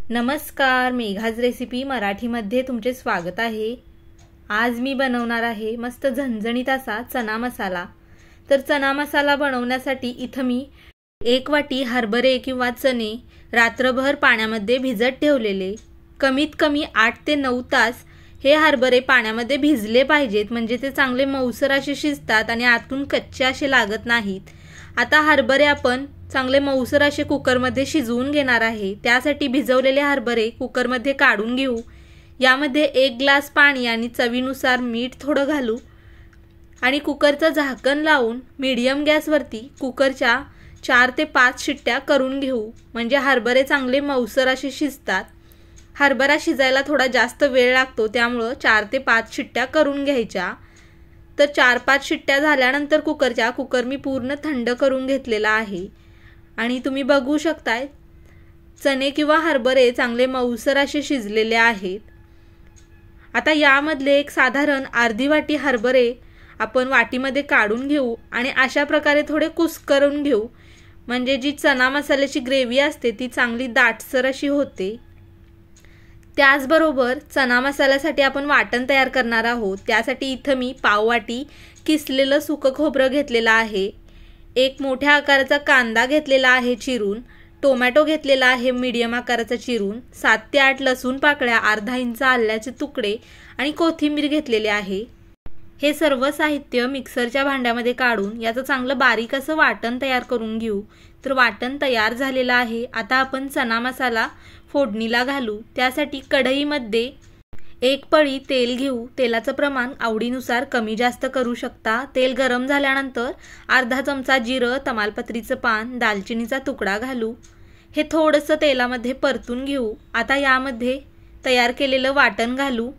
नमस्कार, मेघाज रेसिपी मराठीमध्ये तुमचे स्वागत आहे। आज मी बनवणार आहे मस्त झणझणीत असा चना मसाला। तर चना मसाला बनवण्यासाठी इथं मी 1 वाटी हरभरे किंवा चणे रात्रभर पाण्यामध्ये भिजत ठेवलेले। कमीत कमी 8 ते 9 तास हे हरभरे पाण्यामध्ये भिजले पाहिजेत, म्हणजे ते चांगले मऊसर असे शिजतात आणि आतून कच्चे असे लागत नाहीत। आता हरभरे आपण चांगले मऊसर असे कुकरमध्ये शिजवून घेणार आहे। त्यासाठी भिजवलेले हरभरे कुकरमध्ये काढून घेऊ। यामध्ये 1 ग्लास पाणी आणि चवीनुसार मीठ थोडं घालू आणि कुकरचं झाकण लावून मीडियम गॅसवरती कुकरच्या 4 ते 5 शिट्ट्या करून घेऊ, म्हणजे हरभरे चांगले मऊसर असे शिजतात। हरभरा शिजायला थोडा जास्त वेळ लागतो, त्यामुळे 4 ते 5 शिट्ट्या करून घ्यायच्या। तर 4-5 शिट्ट्या झाल्यानंतर कुकर मी पूर्ण थंड करून घेतलेला आहे आणि तुम्ही बघू शकताय चणे किंवा हरभरे चांगले मऊसर असे शिजलेले आहेत। आता यामधले एक साधारण अर्धी वाटी हरभरे आपण वाटीमध्ये काढून घेऊ आणि अशा प्रकारे थोडे कुस्करून घेऊ, म्हणजे जी चना मसाल्याची ग्रेव्ही असते ती चांगली दाटसर अशी होते। त्याचबरोबर चना मसाल्यासाठी आपण वाटण तयार करणार आहोत। त्यासाठी इथं मी पाव वाटी किसलेलं सुकं खोबरं घेतलेलं आहे, 1 मोठ्या आकाराचा कांदा घेतलेला आहे चिरून, टोमॅटो घेतलेला आहे मीडियम आकाराचा चिरून, 7 ते 8 लसूण पाकळ्या, अर्धा इंच आल्याचे तुकडे आणि कोथिंबीर घेतलेले आहे। हे सर्व साहित्य मिक्सरच्या भांड्यामध्ये काढून याचं चांगलं बारीक असं वाटण तयार करून घेऊ। तर वाटण तयार झालेलं आहे। आता आपण चना मसाला फोडणीला घालू। त्यासाठी कढईमध्ये 1 पळी तेल घेऊ। तेलाचं प्रमाण आवडीनुसार कमी जास्त करू शकता। तेल गरम झाल्यानंतर अर्धा चमचा जिरं, तमालपत्रीचं पान, दालचिनीचा तुकडा घालू। हे थोडंसं तेलामध्ये परतून घेऊ। आता यामध्ये तयार केलेलं वाटण घालू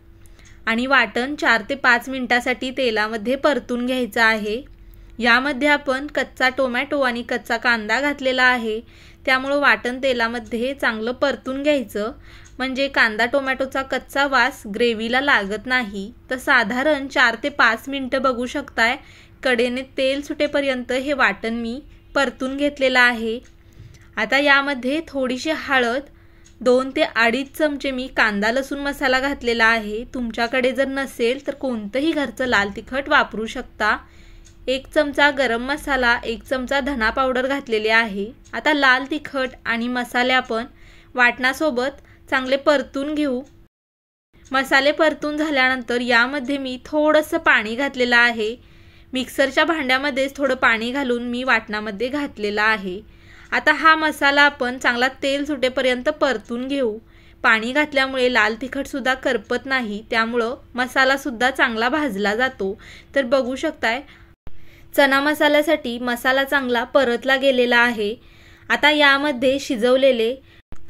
आणि वाटण 4 ते 5 मिनिटासाठी तेलामध्ये परतून घ्यायचं आहे। यामध्ये आपण कच्चा टोमॅटो आणि कच्चा कांदा घातलेला आहे, त्यामुळे वाटण तेलामध्ये चांगलं परतून घ्यायचं, म्हणजे कांदा टोमॅटोचा कच्चा वास ग्रेव्हीला लागत नाही। तर साधारण 4 ते 5 मिनिटं बघू शकताय कडेने तेल सुटेपर्यंत हे वाटण मी परतून घेतलेलं आहे। आता यामध्ये थोडीशी हळद, 2 ते 2.5 चमचे मी कांदा लसूण मसाला घातलेला आहे। तुमच्याकडे जर नसेल तर कोणतंही घरचं लाल तिखट वापरू शकता। 1 चमचा गरम मसाला, 1 चमचा धना पावडर घातलेले आहे। आता लाल तिखट आणि मसाले आपण वाटणासोबत चांगले परतून घेऊ। मसाले परतून झाल्यानंतर यामध्ये मी थोडंसं पाणी घातलेलं आहे। मिक्सरच्या भांड्यामध्येच थोडं पाणी घालून मी वाटणामध्ये घातलेला आहे। आता हा मसाला आपण चांगला तेल सुटेपर्यंत परतून घेऊ। पाणी घातल्यामुळे लाल तिखट सुद्धा करपत नाही, त्यामुळं मसाला सुद्धा चांगला भाजला जातो। तर बघू शकताय चना मसाल्यासाठी मसाला चांगला परतला गेलेला आहे। आता यामध्ये शिजवलेले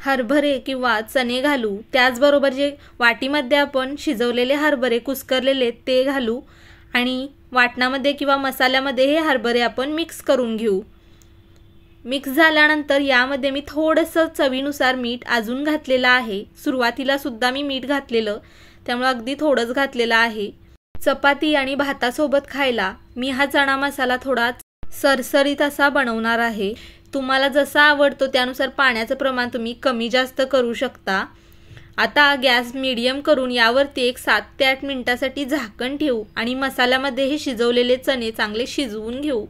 हरभरे किंवा चणे घालू। त्याचबरोबर जे वाटीमध्ये आपण शिजवलेले हरभरे कुस्करलेले ते घालू आणि वाटणामध्ये किंवा मसाल्यामध्ये हे हरभरे आपण मिक्स करून घेऊ। मिक्स झाल्यानंतर यामध्ये मी थोडंसं चवीनुसार मीठ अजून घातलेलं आहे। सुरुवातीला सुद्धा मी मीठ घातलेलं, त्यामुळे अगदी थोडंच घातलेलं आहे। चपाती आणि भातासोबत खायला मी हा चना मसाला थोडा सरसरीत असा बनवणार आहे। तुम्हाला जसा आवडतो त्यानुसार पाण्याचं प्रमाण तुम्ही कमी जास्त करू शकता। आता गॅस मीडियम करून यावरती एक 7 ते 8 मिनिटासाठी झाकण ठेवू आणि मसाल्यामध्ये हे शिजवलेले चणे चांगले शिजवून घेऊ।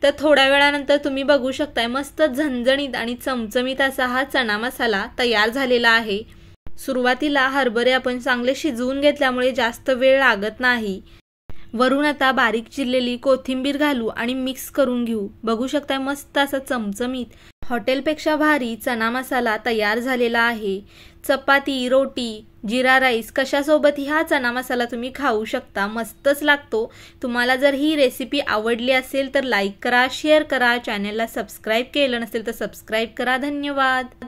तर थोड्या वेळानंतर तुम्ही बघू शकताय मस्त झणझणीत आणि चमचमीत असा हा चना मसाला तयार झालेला आहे। सुरुवातीला हरभरे आपण चांगले शिजवून घेतल्यामुळे जास्त वेळ लागत नाही। वरून आता बारीक चिरलेली कोथिंबीर घालू आणि मिक्स करून घेऊ। बघू शकताय मस्त असा चमचमीत हॉटेलपेक्षा भारी चना मसाला तयार झालेला आहे। चपाती, रोटी, जिरा राईस कशासोबतही हा चना मसाला तुम्ही खाऊ शकता, मस्तच लागतो। तुम्हाला जर ही रेसिपी आवडली असेल तर लाईक करा, शेअर करा, चॅनलला सबस्क्राईब केलं नसेल तर सबस्क्राईब करा। धन्यवाद।